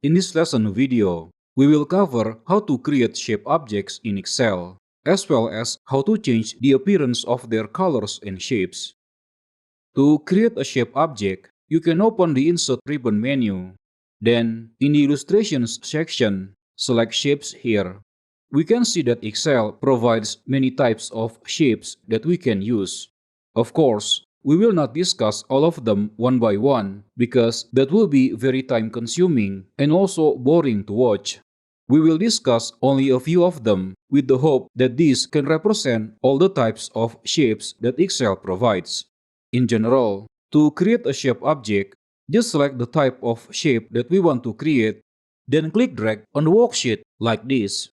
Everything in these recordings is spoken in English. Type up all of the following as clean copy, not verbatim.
In this lesson video, we will cover how to create shape objects in Excel, as well as how to change the appearance of their colors and shapes. To create a shape object, you can open the Insert ribbon menu. Then, in the Illustrations section, select Shapes here. We can see that Excel provides many types of shapes that we can use. Of course, we will not discuss all of them one by one because that will be very time-consuming and also boring to watch. We will discuss only a few of them with the hope that these can represent all the types of shapes that Excel provides. In general, to create a shape object, just select the type of shape that we want to create, then click drag on the worksheet like this.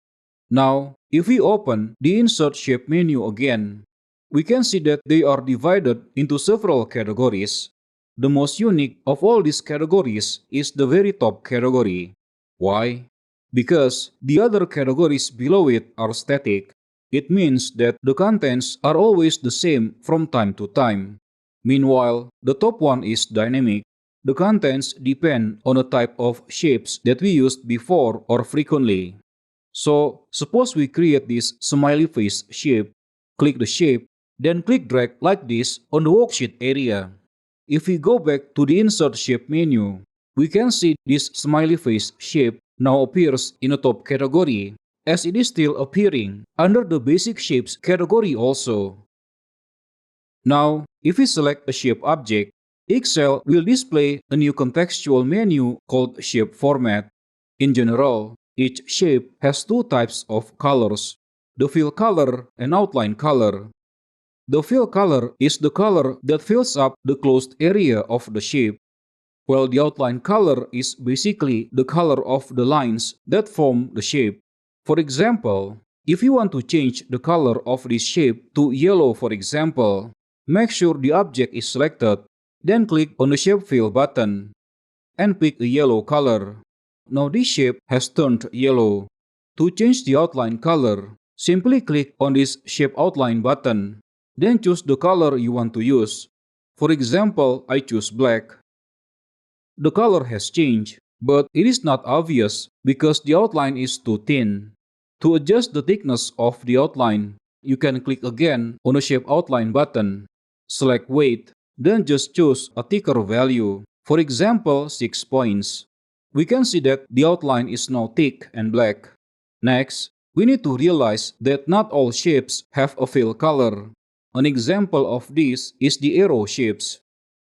Now, if we open the Insert Shape menu again, we can see that they are divided into several categories. The most unique of all these categories is the very top category. Why? Because the other categories below it are static. It means that the contents are always the same from time to time. Meanwhile, the top one is dynamic. The contents depend on the type of shapes that we used before or frequently. So, suppose we create this smiley face shape. Click the shape, then click drag like this on the worksheet area. If we go back to the Insert Shape menu, we can see this smiley face shape now appears in the top category, as it is still appearing under the Basic Shapes category also. Now, if we select a shape object, Excel will display a new contextual menu called Shape Format. In general, each shape has two types of colors, the fill color and outline color. The fill color is the color that fills up the closed area of the shape, while the outline color is basically the color of the lines that form the shape. For example, if you want to change the color of this shape to yellow for example, make sure the object is selected, then click on the Shape Fill button, and pick a yellow color. Now this shape has turned yellow. To change the outline color, simply click on this Shape Outline button, then choose the color you want to use. For example, I choose black. The color has changed, but it is not obvious because the outline is too thin. To adjust the thickness of the outline, you can click again on the Shape Outline button. Select Weight, then just choose a thicker value, for example 6 points. We can see that the outline is now thick and black. Next, we need to realize that not all shapes have a fill color. An example of this is the arrow shapes.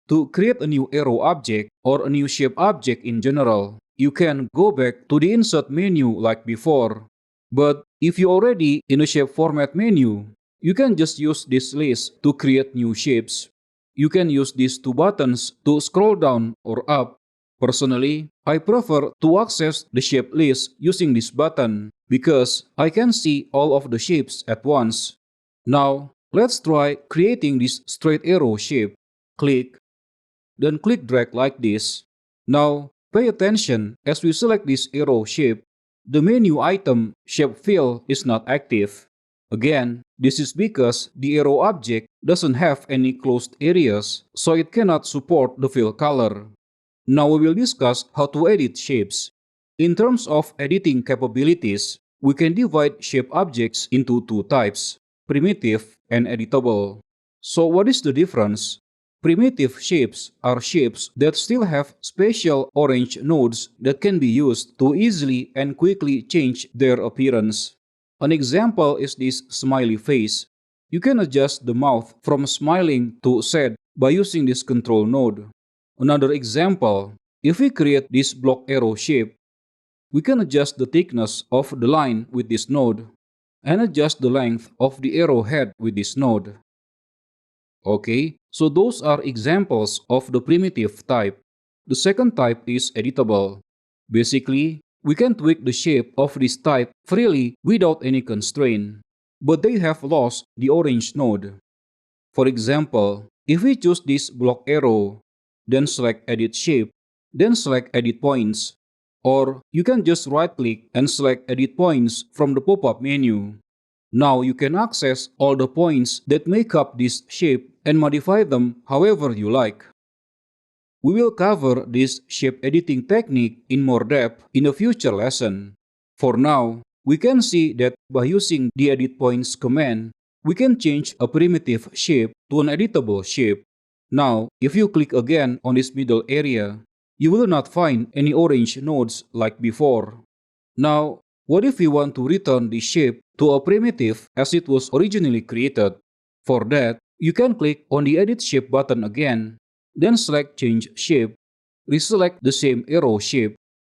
To create a new arrow object or a new shape object in general, you can go back to the Insert menu like before. But if you're already in the Shape Format menu, you can just use this list to create new shapes. You can use these two buttons to scroll down or up. Personally, I prefer to access the shape list using this button because I can see all of the shapes at once. Now, let's try creating this straight arrow shape. Click, then click drag like this. Now, pay attention as we select this arrow shape. The menu item Shape Fill is not active. Again, this is because the arrow object doesn't have any closed areas, so it cannot support the fill color. Now we will discuss how to edit shapes. In terms of editing capabilities, we can divide shape objects into two types, primitive and editable. So what is the difference? Primitive shapes are shapes that still have special orange nodes that can be used to easily and quickly change their appearance. An example is this smiley face. You can adjust the mouth from smiling to sad by using this control node. Another example, if we create this block arrow shape, we can adjust the thickness of the line with this node and adjust the length of the arrow head with this node. Okay, so those are examples of the primitive type. The second type is editable. Basically, we can tweak the shape of this type freely without any constraint, but they have lost the orange node. For example, if we choose this block arrow, then select Edit Shape, then select Edit Points, or you can just right-click and select Edit Points from the pop-up menu. Now you can access all the points that make up this shape and modify them however you like. We will cover this shape editing technique in more depth in a future lesson. For now, we can see that by using the edit points command, we can change a primitive shape to an editable shape. Now, if you click again on this middle area, you will not find any orange nodes like before. Now, what if we want to return this shape to a primitive as it was originally created? For that, you can click on the Edit Shape button again, then select Change Shape. Reselect the same arrow shape.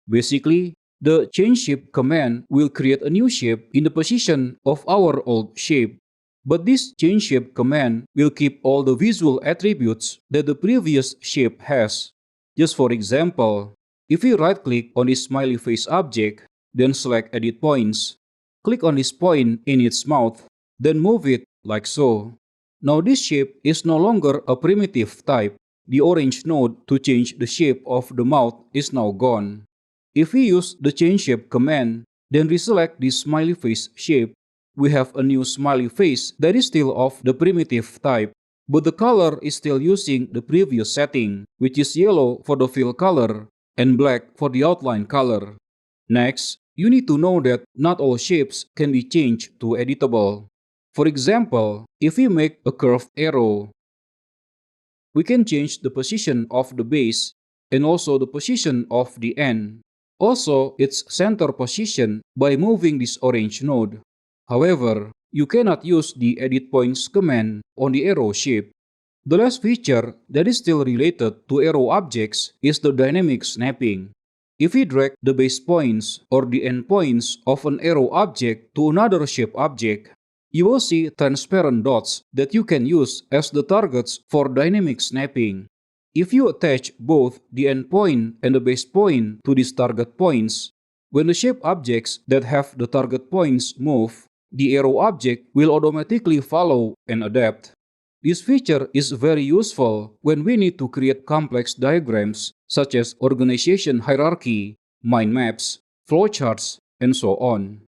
Basically, the Change Shape command will create a new shape in the position of our old shape. But this Change Shape command will keep all the visual attributes that the previous shape has. Just for example, if we right-click on this smiley face object, then select Edit Points. Click on this point in its mouth, then move it like so. Now this shape is no longer a primitive type. The orange node to change the shape of the mouth is now gone. If we use the Change Shape command, then reselect this smiley face shape, we have a new smiley face that is still of the primitive type, but the color is still using the previous setting, which is yellow for the fill color and black for the outline color. Next, you need to know that not all shapes can be changed to editable. For example, if we make a curved arrow, we can change the position of the base and also the position of the end. Also, its center position by moving this orange node. However, you cannot use the Edit Points command on the arrow shape. The last feature that is still related to arrow objects is the dynamic snapping. If we drag the base points or the end points of an arrow object to another shape object, you will see transparent dots that you can use as the targets for dynamic snapping. If you attach both the end point and the base point to these target points, when the shape objects that have the target points move, the arrow object will automatically follow and adapt. This feature is very useful when we need to create complex diagrams such as organization hierarchy, mind maps, flowcharts, and so on.